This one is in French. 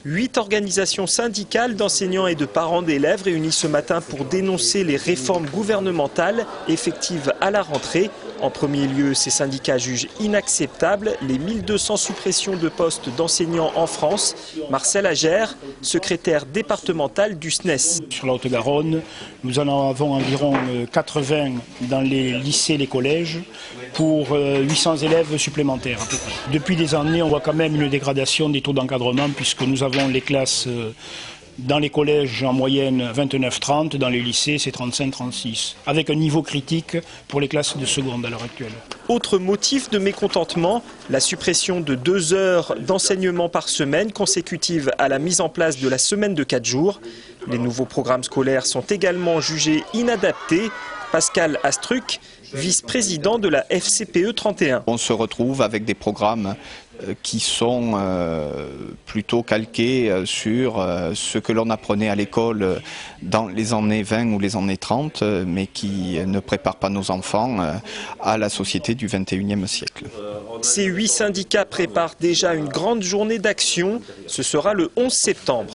8 organisations syndicales d'enseignants et de parents d'élèves réunies ce matin pour dénoncer les réformes gouvernementales effectives à la rentrée. En premier lieu, ces syndicats jugent inacceptables les 1200 suppressions de postes d'enseignants en France. Marcel Agère, secrétaire départemental du SNES. Sur la Haute-Garonne, nous en avons environ 80 dans les lycées et les collèges pour 800 élèves supplémentaires. Depuis des années, on voit quand même une dégradation des taux d'encadrement puisque nous avons les classes dans les collèges en moyenne 29-30, dans les lycées c'est 35-36, avec un niveau critique pour les classes de seconde à l'heure actuelle. Autre motif de mécontentement, la suppression de 2 heures d'enseignement par semaine consécutive à la mise en place de la semaine de 4 jours. Les nouveaux programmes scolaires sont également jugés inadaptés. Pascal Astruc, vice-président de la FCPE 31. On se retrouve avec des programmes qui sont plutôt calqués sur ce que l'on apprenait à l'école dans les années 20 ou les années 30, mais qui ne préparent pas nos enfants à la société du 21e siècle. Ces 8 syndicats préparent déjà une grande journée d'action. Ce sera le 11 septembre.